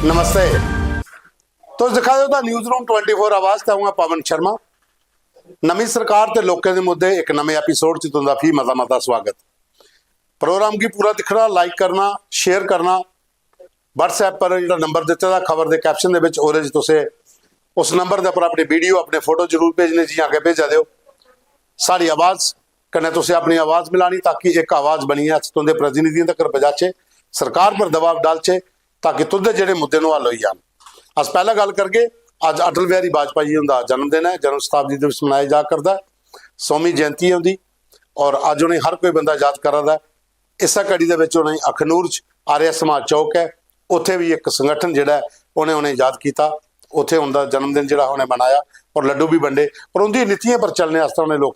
नमस्ते। तो दिखा दो न्यूज़ रूम 24 आवाज़ ते हूँ पवन शर्मा। नवी सरकार ते लोगों के मुद्दे एक नवे एपीसोड च तुंदा भी मता मता स्वागत। प्रोग्राम की पूरा दिखना, लाइक करना, शेयर करना। WhatsApp पर जो नंबर दिता खबर के कैप्शन के उस नंबर पर अपनी वीडियो अपने फोटो जरूर भेजने जी, आगे भेजा दो। साड़ी आवाज़ कन्नै तुसें अपनी आवाज़ मिलानी ताकि एक आवाज़ बनी है तुंदे प्रतिनिधियों तक पहुंचे, सरकार पर दबाव डालचे ताकि तुंदे जेडे मुद्दे हल हो जान। अस पहला गल करके अज अटल बिहारी वाजपेयी जी उनका जन्मदिन है, जन्म शताब्दी दिवस मनाया जा करता है, 100वीं जयंती है उनकी और अज उन्हें हर कोई बंदा याद कर रहा है। इस कड़ी के अखनूर च आर्य समाज चौक है, उत्थे भी एक संगठन जोड़ा उन्हें याद किया, उत्थे उनका जन्मदिन जोड़ा उन्हें मनाया और लड्डू भी वंडे और उनकी नीतियों पर चलने वास्ते उन्हें लोग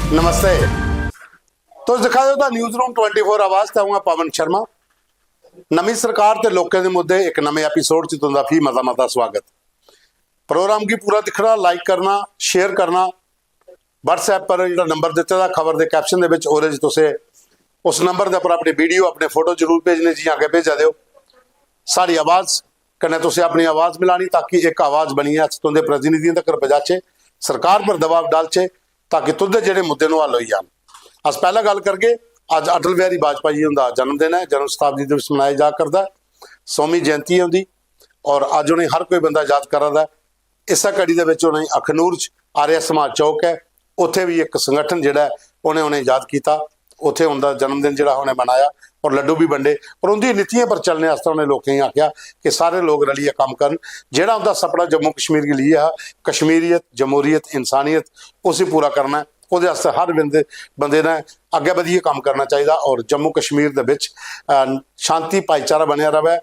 नमस्ते। तो दिखा दो न्यूज़ रूम 24 आवाज़ ते हूँ पवन शर्मा। नवी सरकार ते लोगों के मुद्दे एक नवे एपीसोड च तुंदा भी मता मता स्वागत। प्रोग्राम की पूरा दिखना, लाइक करना, शेयर करना। WhatsApp पर जो नंबर दिता खबर के कैप्शन के उस नंबर पर अपनी वीडियो अपने फोटो जरूर भेजने जी, आगे भेजा दो। साड़ी आवाज़ कन्नै तुसें अपनी आवाज़ मिलानी ताकि एक आवाज़ बनी है तुंदे प्रतिनिधियों तक पहुंचे, सरकार पर दबाव डालचे ताकि तुंदे जेडे मुद्दे हल हो जान। अस पहला गल करके अज अटल बिहारी वाजपेयी जी उनका जन्मदिन है, जन्म शताब्दी दिवस मनाया जा करता है, 100वीं जयंती है उनकी और अज उन्हें हर कोई बंदा याद कर रहा है। इस कड़ी के उन्हें अखनूर च आर्य समाज चौक है, उत्थे भी एक संगठन जोड़ा उन्हें याद किया, उत्थे उनका जन्मदिन जोड़ा उन्हें मनाया और लड्डू भी वंडे और उनकी नीतियों पर चलने वास्ते उन्हें लोगों आख्या कि सारे लोग रलिए काम करन। जोड़ा उनका सपना जम्मू कश्मीर के लिए है, कश्मीरियत, जमहूरीयत, इंसानियत, उसे पूरा करना है। ਉਹਦੇ ਵਾਸਤੇ हर बंदे ने अगे वधिए काम करना चाहिए और जम्मू कश्मीर के विच शांति भाईचारा बनया रहे,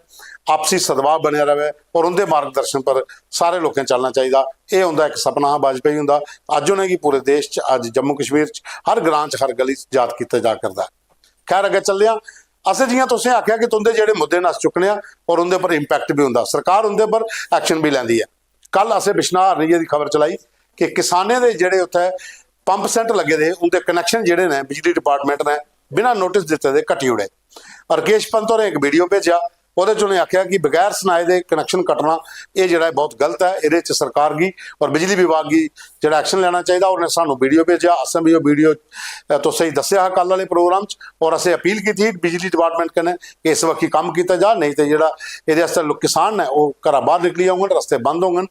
आपसी सद्भाव बनया रहे और उनके मार्गदर्शन पर सारे लोगों चलना चाहिए। ये उनका एक सपना है वाजपेयी उनका। अज उन्हें कि पूरे देश च, अज जम्मू कश्मीर च हर ग्रां च, हर गली याद किया जा करता है। खैर अगे चलते हैं। असें जियां तुसें आख्या कि तुंदे जेडे मुद्दे न अस चुकने और उनके पर इंपैक्ट भी होंदा, सरकार उनके पर एक्शन भी लैंदी है। कल असें बिश्नाह हरनीए की खबर चलाई कि किसाने के जेडे उत्थे पंप सेट लगे थे उनके कनैक्शन जोड़े ने बिजली डिपार्टमेंट ने बिना नोटिस दिते दे कटी उड़े। राकेश पंत होरें एक वीडियो भेजा, वो उन्हें आख्या कि बगैर सुनाए दे कनैक्शन कटना ये जोड़ा बहुत गलत है, ये सरकार की और बिजली विभाग की जो एक्शन लेना चाहिए। उन्हें सानू वीडियो भेजा, असें भी वो वीडियो तो सही दसिया कल वाले प्रोग्राम और असें अपील की थी बिजली डिपार्टमेंट कन्नै कि इस वक्त काम किया जा, नहीं तो जोड़ा ये किसान है वो घर बाहर निकली आऊगन, रस्ते बंद होंगे।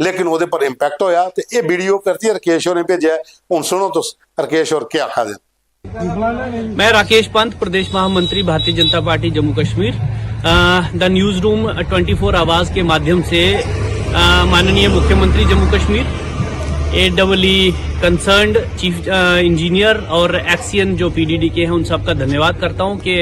लेकिन वो पर इंपैक्ट होया तो ये वीडियो करती राकेश होरें भेजा। हुण सुनो तुस राकेश होर क्या आखा दे। मैं राकेश पंत, प्रदेश महामंत्री Bharatiya Janata party Jammu Kashmir. The news room 24 आवाज़ के माध्यम से माननीय मुख्यमंत्री Jammu Kashmir, AEE concerned chief engineer और एक्सियन जो PDD के हैं उन सब का धन्यवाद करता हूं कि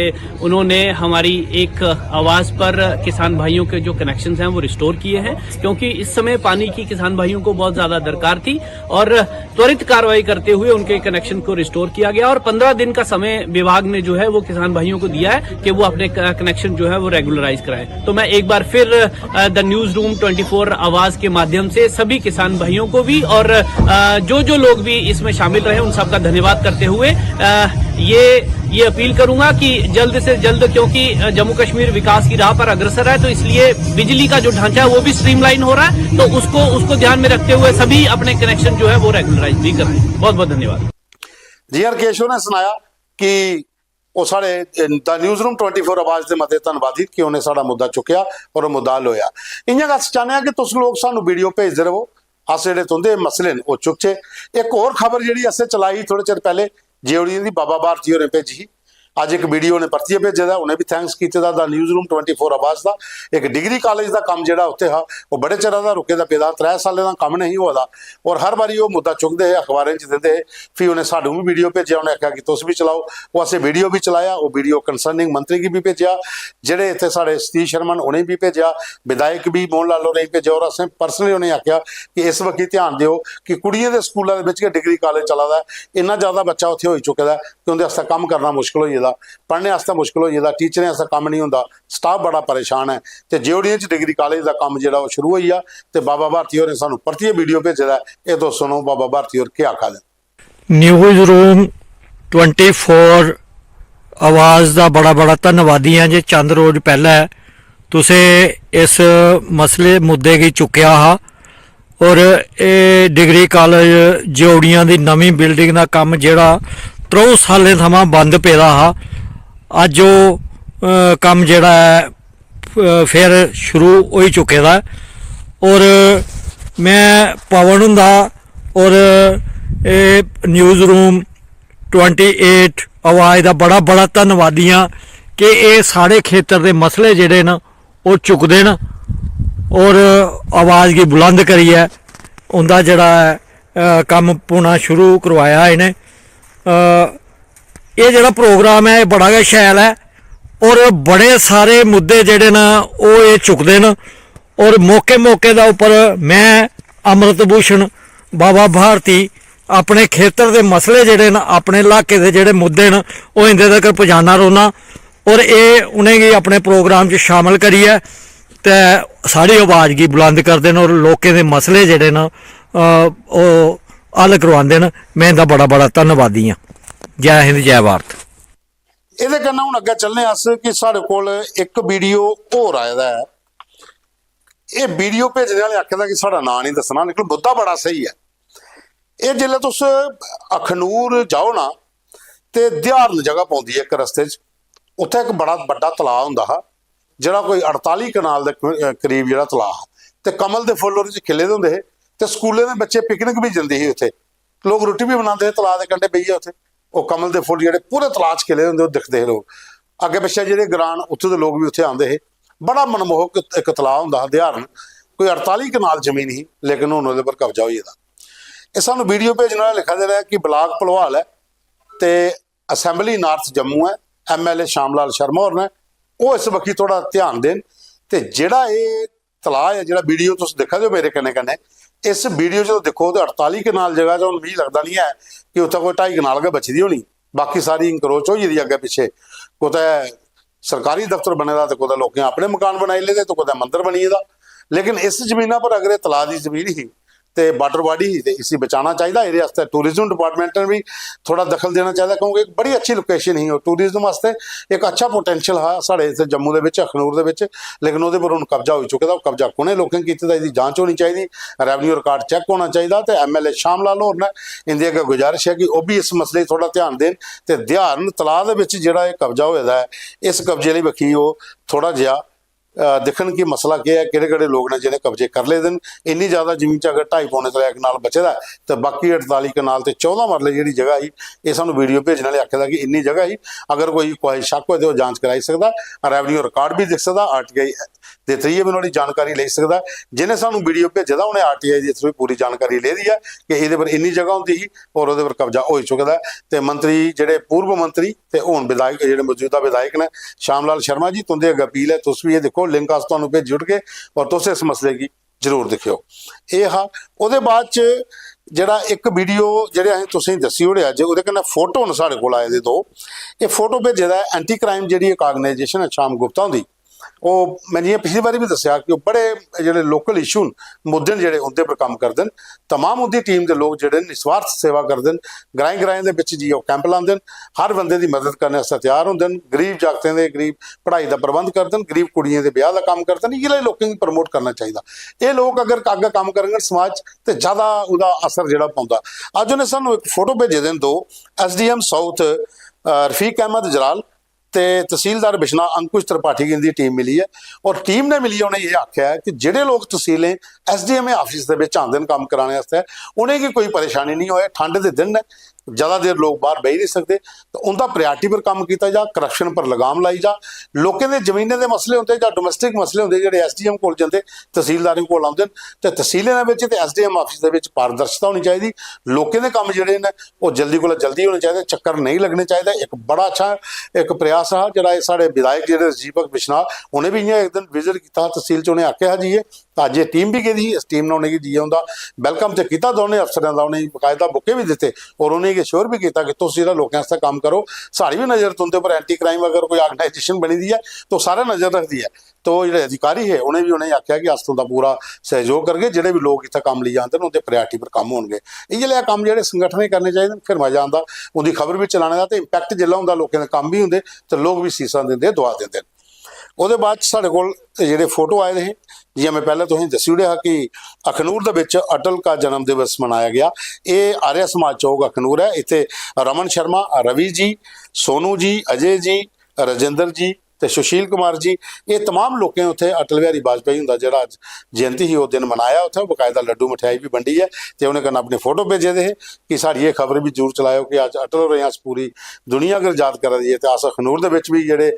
उन्होंने हमारी एक आवाज़ पर किसान भाइयों के जो कनेक्शंस हैं वो रिस्टोर किए हैं, क्योंकि इस समय पानी की किसान भाइयों को बहुत ज़्यादा दरकार थी और त्वरित कार्रवाई करते हुए उनके कनेक्शन को रिस्टोर किया गया और 15 दिन का समय विभाग ने जो है वो किसान भाइयों को दिया है कि वो अपने कनेक्शन जो है वो रेगुलराइज कराएं। तो मैं एक बार फिर द न्यूज़ रूम 24 आवाज़ के माध्यम से सभी किसान भाइयों को भी और जो लोग भी इसमें शामिल रहे उन सबका धन्यवाद करते हुए ये अपील करूंगा कि जल्द से जल्द, क्योंकि जम्मू कश्मीर विकास की राह पर अग्रसर है, तो इसलिए बिजली का जो ढांचा है वो भी स्ट्रीमलाइन हो रहा है, तो उसको ध्यान में रखते हुए सभी अपने कनेक्शन जो है वो रेगुलराइज भी करें। बहुत बहुत धन्यवाद जी। केशव ने सुनाया कि वो साढ़े द न्यूज़ रूम 24 आवाज़ के मते धन्यवादी कि उन्हें साड़ा मुद्दा चुकया और मुद्दा हल होया। इयां अस चाहते हैं कि तुम लोग सानू वीडियो भेजते रहो, अस जो तुंदे मसले वो चुकचे। एक होर खबर जी असें चलाई थोड़े चिर पहले जेओड़ी की बाबा भारती होरें भेजी, अज एक वीडियो ने परतिए भेजे दा, उन्हें भी थैंक्स किया द न्यूज़ रूम 24 आवाज़ का। एक डिग्री कॉलेज का काम जोड़ा उत्थे हा वो बड़े चिर का रुके दा पेदा, 3 सालों का काम नहीं हुआ और हर बारी वो मुद्दा चुकते है, अखबारें च देंदे। फिर उन्हें सानू भी वीडियो भेजा, उन्हें आख्या कि तुम भी चलाओ, वो असें वीडियो भी चलाया, वो वीडियो कंसर्निंग मंत्री की भी भेजा, जेडे इतने साढ़े सतीश शर्मा उन्हें भी भेजा, विधायक भी मोहन लाल होरें भेजा और असें परसनली उन्हें आख्या कि इस वक्त ध्यान दिओ कि कुड़ियों के स्कूलों के डिग्री कॉलेज चला दा, इन्ना ज़्यादा बच्चा उत्थे हो चुके दा कि उनके काम करना मुश्किल हो जाता, पढ़ने वास्ते मुश्किल हो जाता, टीचरें ऐसा काम नहीं होंदा, स्टाफ बड़ा परेशान है। तो जेओड़ियां च डिग्री कॉलेज का काम जो शुरू हुई आ, तो बाबा भारती होरें सानू परतिए वीडियो भेजे दा, ये तो सुनो बाबा भारती होर क्या आखा देन। न्यूज़ रूम 24 आवाज़ का बड़ा बड़ा धन्नवादी हाँ। जे चंद रोज़ पहले तुसे इस मसले मुद्दे की चुक्या हा और ये डिग्री कॉलेज जोड़ियां की नवी बिल्डिंग का काम जिहड़ा 3 सालें थमां बंद पेदा हा, अज वो काम जिहड़ा है फिर शुरू हो चुके दा और मैं पवन हुंदा और न्यूज़ रूम 28 आवाज़ का बड़ा बड़ा धन्नवादी हाँ कि ये सारे खेतर के मसले जिहड़े न वो चुकदे न और आवाज़ की बुलंद करिए उनका जड़ा काम पुना शुरू करवाया इन्हें। ये जड़ा प्रोग्राम है बड़ा गै शैल है और बड़े सारे मुद्दे जिहड़े न वो ये चुकदे न और मौके मौके दा उपर मैं अमृत भूषण बाबा भारती अपने खेतर के मसले जिहड़े न अपने इलाके के जिहड़े मुद्दे न वो इंदे तक पहुँचाना रौह्ना और ये उनेंगी अपने प्रोग्राम च शामिल करिए ते सारी आवाज़ की बुलंद करते हैं और लोगों के मसले जिहड़े न हल करवाते हैं। मैं इनका बड़ा बड़ा धन्नवादी हाँ। जय हिंद जय भारत। ਇਹਦੇ कन्नै हुण अग्गे चलने अस कि साढ़े कोल एक वीडियो होर आए दा है। ये वीडियो भेजने वाले आखे कि साढ़ा नां नहीं दसना, लेकिन मुद्दा बड़ा सही है। ये जिसलै तुस अखनूर जाओ ना ते ध्यारन जगह पौंदी है एक रस्ते च, उत्थे एक बड़ा बड्डा तलाऽ हुंदा हा जिहड़ा कोई 48 कनाल के करीब जिहड़ा तलाऽ हा, ते कमल दे फुੱਲ ਉਹਦੇ 'ਚ खिले दे हुंदे हे ते स्कूलें दे बच्चे पिकनिक भी जांदे ही उत्थे, लोग रुट्टी भी बनाते हे तलाऽ दे कंढे बेहियै उत्थे। ਉਹ कमल के फुੱਲ ਜਿਹੜੇ पूरे तलाऽ 'ਚ खिले ਹੁੰਦੇ ਉਹ दिखते हे लोग, अगे पिछे ਜਿਹੜੇ ग्रान उत्थे दे लोग भी उत्थे आंदे हे। बड़ा मनमोहक एक तलाऽ हुंदा हा ध्यारन, कोई 48 कनाल जमीन ही, लेकिन हुण ਉਹਦੇ पर कब्जा होई गेदा। ਇਹ ਸਾਨੂੰ ਵੀਡੀਓ ਭੇਜਣ ਵਾਲਾ ਲਿਖਿਆ ਦੇ ਰਿਹਾ ਕਿ ਬਲਾਕ ਭਲਵਾਲ ਹੈ ਤੇ ਅਸੈਂਬਲੀ ਨਾਰਥ ਜੰਮੂ ਹੈ, MLA ਸ਼ਾਮ ਲਾਲ ਸ਼ਰਮਾ ਹੋਰ ਨੇ, ਉਹ ਇਸ ਵਕਤ ਥੋੜਾ ਧਿਆਨ ਦੇਣ ਤੇ ਜਿਹੜਾ ਇਹ ਤਲਾਅ ਹੈ, ਜਿਹੜਾ ਵੀਡੀਓ ਤੁਸੀਂ ਦਿਖਾ ਦਿਓ ਮੇਰੇ ਕੰਨੇ ਕੰਨੇ, इस वीडियो जो देखो तो 48 कनाल जगह जो भी लगता नहीं है कि उत्थे कोई 2.5 कनाल के बची दी होनी, बाकी सारी इंक्रोच हो जाती अगे पिछे, कुतै सरकारी दफ्तर बने दा, तो कुतै लोकें अपने मकान बनाई लेदे, तो कुतै मंदिर बनी दा। लेकिन इस जमीना पर अगर तलाऽ दी जमीन ही तो वाटर बॉडी ही, तो इसी बचाना चाहिए। ये टूरिज्म डिपार्टमेंट ने भी थोड़ा दखल देना चाहिए, क्योंकि एक बड़ी अच्छी लोकेशन ही टूरिज्म वास्ते, एक अच्छा पोटेंशियल है साढ़े इतने जम्मू के अखनूर के, लेकिन वो पर हुण कब्जा हो चुके, कब्जा कुने लोगों की इसकी जांच होनी चाहिए, रेवन्यू रिकॉर्ड चैक होना चाहिए। तो MLA शाम लाल होर ने इनकी अगर गुजारिश है कि वह भी इस मसले थोड़ा ध्यान देन ते ध्यान तलाऽ दे जिहड़ा कब्जा होया है, इस कब्जे लई बखी वो थोड़ा जिहा दिखन कि मसला क्या है, किहड़े लोग ने जिन्हें कब्जे कर ले दिन। इन्नी ज़्यादा जमीन च अगर 2.5 पौने 3 कनाल बचे दा तो बाकी 48 कनाल ते 14 मरले जी जगह ही, ये सानू वीडियो भेजने वाले आखे कि इन्नी जगह ही, अगर कोई शक हो तो जांच कराई सकता, रेवन्यू रिकॉर्ड भी दिख सकता, RTI के थ्रू भी जानकारी ले सकता। जिन्हें सानू वीडियो भेजे दा उन्हें RTI के थ्रू पूरी जानकारी ले दी है कि ये पर इन्नी जगह होंगी ही और वो पर कब्जा हो चुका है। तो मंत्री जोड़े पूर्व मंत्री तो हुण विधायक जोड़े मौजूदा विधायक ने श्याम लाल शर्मा जी, तुंदे अगे अपील है तुस भी ये देखो, लिंक अस तुहानू भेजी उठ के और तुस इस मसले की जरूर दिखियो। ये हाँ वो बाद च ਜਿਹੜਾ एक वीडियो ਜਿਹੜੇ ਤੁਸੀਂ दसी होड़े अज ਉਹਦੇ कन्नै फोटो ने साढ़े कोल आए दे दो। ये फोटो भेजे दा एंटी क्राइम जी एक ऑर्गेनाइजेशन है शाम गुप्ता दी, वो मैंने पिछली बार भी दसिया कि बड़े जोड़े लोकल इशू मुद्दे जोड़े उनके पर काम करते हैं। तमाम उनकी टीम के लोग जोड़े निस्वार्थ सेवा करते हैं, ग्राएं ग्राएं के जी कैंप लाते हैं, हर बंदे की मदद करने वास्ते तैयार होंगे, गरीब जागतें के गरीब पढ़ाई का प्रबंध करते हैं, गरीब कुड़ियों के ब्याह का काम करते हैं। ये लोगों को प्रमोट करना चाहिए। ये लोग अगर अगे काम करेंगे समाज तो ज़्यादा उसका असर जोड़ा पाँदा। अज उन्हें सानू एक फोटो भेजे दिन दो SDM साउथ रफीक अहमद जलाल ते तहसीलदार बिशना अंकुश त्रिपाठी की इनकी टीम मिली है, और टीम ने मिली उन्हें ये आख्या है कि जिहड़े लोग तहसीलें SDMA ऑफिस के आते हैं काम कराने वास्ते, उन्हें की कोई परेशानी नहीं होए, ठंड के दिन है, ज़्यादा देर लोग बाहर बह नहीं सकते, तो उनका प्रायोरिटी पर काम किया जा, करप्शन पर लगाम लाई जा। लोगों के जमीने के मसले होंगे या डोमैसटिक मसले होंगे जो SDM को जाते तहसीलदारों को आते हैं, तो तहसीलें SDM ऑफिस के पारदर्शिता होनी चाहिए। लोगों के काम जोड़े ने वो जल्दी को जल्दी होने चाहिए, चक्कर नहीं लगने चाहिए। एक बड़ा अच्छा एक प्रयास रहा जोड़ा साढ़े विधायक जो राजीव बिशनाल उन्हें भी एक दिन विजिट किया तहसील च, उन्हें आख्या जी ਤਾਂ ਅੱਜ ਇਹ ਟੀਮ ਵੀ ਗਈ ਇਸ ਟੀਮ ਨੇ ਉਹਨੇ ਜੀ ਆਉਂਦਾ ਵੈਲਕਮ ਤੇ ਕੀਤਾ ਦੋਨੇ ਅਫਸਰਾਂ ਦਾ, ਉਹਨੇ ਬਕਾਇਦਾ ਬੁੱਕੇ ਵੀ ਦਿੱਤੇ ਔਰ ਉਹਨੇ ਇਹ ਸ਼ੋਰ ਵੀ ਕੀਤਾ ਕਿ ਤੁਸੀਂ ਜਿਹੜਾ ਲੋਕਾਂ ਵਾਸਤੇ ਕੰਮ ਕਰੋ, ਸਾਡੀ ਵੀ ਨਜ਼ਰ ਤੁੰਦੇ पर एंटी क्राइम अगर कोई ऑर्गेनाइजेशन बनी दी है तो सारा नज़र रखती है। तो जो अधिकारी है उन्हें भी उन्हें आख्या कि अस तुंदा पूरा सहयोग करके ਜਿਹੜੇ ਵੀ ਲੋਕ ਇੱਥੇ ਕੰਮ ਲਈ ਜਾਂਦੇ ਨੇ ਉਹਦੇ ਪ੍ਰਾਇਰਟੀ ਪਰ ਕੰਮ ਹੋਣਗੇ। ਇਹ ਜਿਹੜੇ ਕੰਮ ਜਿਹੜੇ ਸੰਗਠਨ ਨੇ ਕਰਨੇ ਚਾਹੀਦੇ ਫਿਰ ਮਜ਼ਾ ਆਉਂਦਾ, ਉਹਦੀ ਖਬਰ ਵੀ ਚਲਾਣੇ ਦਾ ਤੇ ਇੰਪੈਕਟ ਜਿਹਾ ਹੁੰਦਾ, ਲੋਕਾਂ ਦੇ ਕੰਮ ਵੀ ਹੁੰਦੇ ਤੇ ਲੋਕ ਵੀ ਸੀਸਾਂ ਦਿੰਦੇ ਦੁਆ ਦਿੰਦੇ ਨੇ। ਉਹਦੇ ਬਾਅਦ ਸਾਡੇ ਕੋਲ ਜਿਹੜੇ ਫੋਟੋ ਆਏ ਨੇ, ਜਿਵੇਂ ਮੈਂ ਪਹਿਲਾਂ ਤੁਸੀਂ ਦੱਸੀ ਉੜਿਆ ਕਿ ਅਖਨੂਰ ਦੇ ਵਿੱਚ ਅਟਲ ਦਾ ਜਨਮ ਦਿਵਸ ਮਨਾਇਆ ਗਿਆ। ਇਹ ਆਰਿਆ ਸਮਾਜ ਚੌਕ ਅਖਨੂਰ ਹੈ। ਇੱਥੇ ਰਮਨ ਸ਼ਰਮਾ, ਰਵੀ ਜੀ, ਸੋਨੂ ਜੀ, ਅਜੇ ਜੀ, ਰਜਿੰਦਰ ਜੀ ਤੇ ਸੁਸ਼ੀਲ ਕੁਮਾਰ ਜੀ, ਇਹ तमाम ਲੋਕਾਂ ਉੱਥੇ ਅਟਲ ਬਿਹਾਰੀ ਵਾਜਪੇਈ ਹੁੰਦਾ ਜਿਹੜਾ ਅੱਜ ਜਯੰਤੀ ਹੀ ਉਹ ਦਿਨ ਮਨਾਇਆ। ਉੱਥੇ ਬਕਾਇਦਾ ਲੱਡੂ ਮਠਿਆਈ ਵੀ ਵੰਡੀ ਹੈ ਤੇ ਉਹਨੇ ਕਹਿੰਦਾ ਆਪਣੇ ਫੋਟੋ ਭੇਜੇ ਦੇ ਕਿ ਸਾਡੀ ਇਹ ਖਬਰ ਵੀ ਜ਼ਰੂਰ ਚਲਾਇਓ ਕਿ ਅੱਜ ਅਟਲ ਰਹੇ ਅਸ ਪੂਰੀ ਦੁਨੀਆ ਅਗਰ ਯਾਦ ਕਰ ਰਹੀ ਹੈ ਤੇ ਅਸ ਅਖਨੂਰ ਦੇ ਵਿੱਚ ਵੀ ਜਿਹੜੇ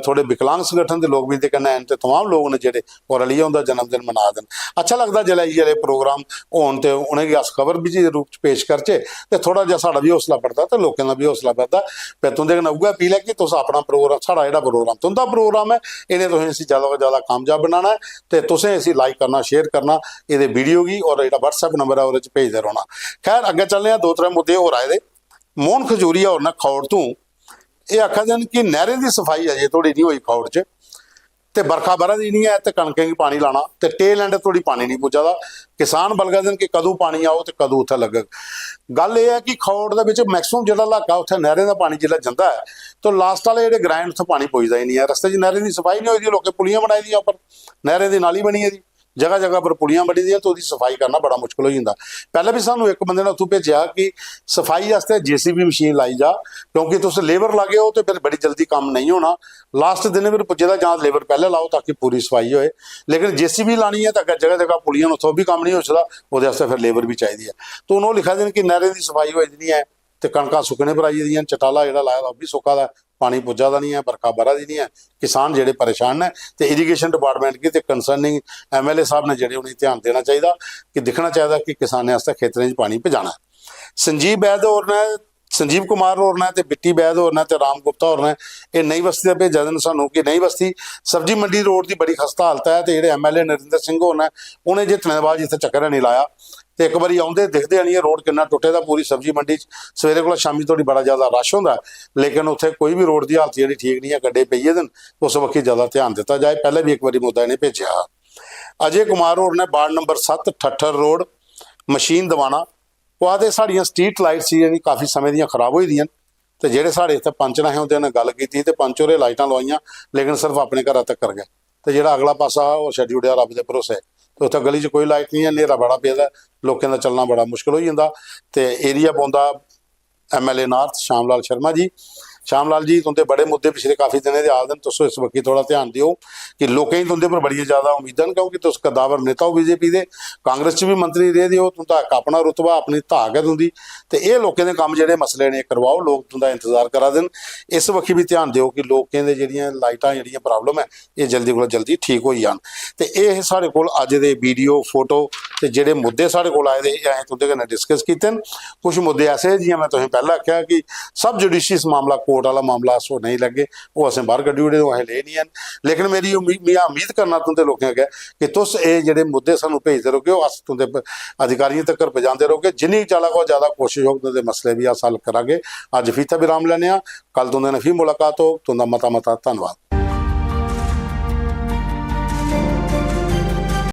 ਥੋੜੇ ਵਿਕਲਾਂਗ ਸੰਗਠਨ ਦੇ ਲੋਕ ਵੀ ਤੇ ਕਹਿੰਦੇ ਤੇ तमाम ਲੋਕ ਨੇ ਜਿਹੜੇ ਔਰ ਅਲੀ ਉਹਦਾ ਜਨਮ ਦਿਨ ਮਨਾ ਦੇਣ। ਅੱਛਾ ਲੱਗਦਾ ਜਿਹੜਾ ਇਹ ਜਿਹੜੇ ਪ੍ਰੋਗਰਾਮ ਹੋਣ ਤੇ ਉਹਨੇ ਅਸ ਖਬਰ ਵੀ ਜੀ ਰੂਪ ਚ ਪੇਸ਼ ਕਰਚੇ ਤੇ ਥੋੜਾ ਜਿਹਾ ਸਾਡਾ ਵੀ ਹੌਸਲਾ बढ़ता ਤੇ ਲੋਕਾਂ ਦਾ ਵੀ ਹੌਸਲਾ बढ़ता। ਫਿਰ ਤੁੰਦੇ ਕਹਿੰਦਾ ਉਗਾ ਅਪੀਲ ਹੈ ਕਿ ਤੁਸੀਂ ਆਪਣਾ ਪ੍ਰੋਗਰਾਮ, ਸਾਡਾ ਜਿਹੜਾ ਪ੍ਰੋਗਰਾਮ तुंदा प्रोग्राम है इन्हें तुसें असीं ज़्यादा तो ज़्यादा कामयाब बनाना है तो तुसें असीं लाइक करना, शेयर करना ये वीडियो की और जो WhatsApp नंबर है वो भेजते रहना। खैर अगे चलने दो त्रै मुद्दे होर आए दे। मोहन खजूरिया होर ने खौड़ तों ये आखदे कि नहरें की सफाई अजे थोड़ी नहीं हुई खौड़ च ਤੇ ਬਰਖਾ ਬਰਦੀ ਨਹੀਂ ਹੈ ਤੇ ਕਣਕਾਂ ਕੀ ਪਾਣੀ ਲਾਣਾ ਤੇ ਟੇਲ ਐਂਡ ਥੋੜੀ ਪਾਣੀ ਨਹੀਂ ਪੁੱਜਦਾ। ਕਿਸਾਨ ਬਲਗਦੇ ਨੇ ਕਿ ਕਦੋਂ ਪਾਣੀ ਆਓ ਤੇ ਕਦੋਂ ਉੱਥੇ ਲੱਗੇ। ਗੱਲ ਇਹ ਹੈ ਕਿ ਖੌੜ ਦੇ ਵਿੱਚ ਮੈਕਸਿਮਮ ਜਿਹੜਾ ਇਲਾਕਾ ਉੱਥੇ ਨਹਿਰਾਂ ਦਾ ਪਾਣੀ ਜਿਹੜਾ ਜਾਂਦਾ ਹੈ ਤਾਂ ਲਾਸਟ ਵਾਲੇ ਜਿਹੜੇ ਗ੍ਰਾਈਂਡ ਉੱਥੇ ਪਾਣੀ ਪੁੱਜਦਾ ਹੀ ਨਹੀਂ ਹੈ। ਰਸਤੇ 'ਚ ਨਹਿਰਾਂ ਦੀ ਸਫਾਈ ਨਹੀਂ ਹੋਈ ਦੀ, ਲੋਕੇ ਪੁਲੀਆਂ ਬਣਾਈ ਦੀਆਂ ਉੱਪਰ, ਨਹਿਰਾਂ ਦੀ ਨਾਲੀ ਬਣੀ ਹੈ ਜੀ, जगह जगह पर पुलियां बड़ी दी तो सफाई करना बड़ा मुश्किल हो जाता। पहले भी सानू एक बंदे ने उत्थों भेजा कि सफाई वास्ते JCB मशीन लाई जा क्योंकि तुस लेबर लागे हो तो फिर बड़ी जल्दी काम नहीं होना। लास्ट दिन फिर पुजे जां लेबर पहले लाओ ताकि पूरी सफाई होए, लेकिन JCB लानी है तो जगह जगह पुलियां उत्थों भी काम नहीं हो सकता, वो फिर लेबर भी चाहिए है। तो उन्होंने लिखा देन कि नहरें की सफाई हो नहीं है तो कणकां सुकने पर आई दी, चटाला जो लाया भी सुक्का दा, पानी पुज्जा दा नहीं है, बरखा बरा दी नहीं है। किसान जेडे परेशान ने तो इरीगेशन डिपार्टमेंट की तो कंसर्निंग MLA साहब ने जेडे उन्हें ध्यान देना चाहिए कि दिखना चाहिए कि किसाने वास्ते खेतरें च पानी पजाना। संजीव बैद होर ने, संजीव कुमार होर ने, बिट्टी बैद होर ने, राम गुप्ता होर ने ये नई बस्ती का भेजा देन सानू कि नई बस्ती सब्जी मंडी रोड की बड़ी खस्ता हालत है। तो जो MLA नरिंदर सिंह होर ने उन्हें जितने बाद जिथे चक्कर नहीं लाया तो एक बारी आउंदे दिखते नहीं है रोड कितना टुटे दा। पूरी सब्जी मंडी सवेरे को शामी थोड़ी बड़ा ज़्यादा रश होंदा, लेकिन उत्थे कोई भी रोड की हालत जी ठीक नहीं है, गड्ढे पईए दिन उस वक्त ज़्यादा ध्यान दिता जाए। पहले भी एक बारी मुद्दा इन्हें भेजा। अजय कुमार होर ने वार्ड नंबर 7 ठट्ठर रोड मशीन दवाना वो आते साड़ियाँ स्ट्रीट लाइट्स जी काफ़ी समय दियाँ खराब हुई दियां तो जेडे साढ़े इत्थे पंच ने उन्होंने ने गल की तो पंच होरें लाइटां लवाइयां लेकिन सिर्फ अपने घर तक कर गए तो जो अगला पासा वो छड्डी उड़िया रब के भरोसे। तो उत्थे गली च कोई लाइट नहीं है, नेरा बड़ा पेदा, लोगों का चलना बड़ा मुश्किल हो जाता। तो एरिया पौंदा MLA नार्थ श्यामलाल शर्मा जी। श्यामलाल जी तुंदे बड़े मुद्दे पिछले काफ़ी दिन के आ दिन, तुस इस वक्त थोड़ा ध्यान दिओ कि लोकें तुंदे पर बड़ी ज़्यादा उम्मीदां न क्योंकि तुस कदावर नेता हो BJP दे, कांग्रेस च भी मंत्री रहे दिओ, तुंदा अपना रुतबा अपनी धाक है तुंदी। तो ये लोकें दे काम जेडे मसले ने करवाओ, लोग तुंदा इंतजार करा देन। इस वक्त भी ध्यान दिओ कि लोकें दे जेहड़ियां लाइटां जेहड़ियां प्रॉब्लम है ये जल्दी कोला जल्दी ठीक हो जान। तो ये साढ़े कोल अज दे वीडियो फोटो ते जेडे मुद्दे साढ़े कोल आए दे असीं तुंदे कन्नै डिस्कस कीते न। कुछ मुद्दे ऐसे जियां मैं तुसें पहले आख्या कि सब जुडिशियस मामला कोर्ट वाला मामला सो नहीं लगे वो असें बाहर कड्ढी ओड़े असें ले नहीं हैं। लेकिन मेरी उम्मीद करना तुंदे लोकें अग्गें कि तुस ये जेहड़े मुद्दे सानूं भेजदे रहोगे अस तुंदे अधिकारियों तक पजांदे रहोगे। जिन्नी ज़्यादा को ज़्यादा कोशिश होग तुंदे मसले भी अस हल करांगे। अज फीता विराम लैने आ, कल तुंदे नाल फिर मुलाकात हो। तुंदा मता धन्नवाद।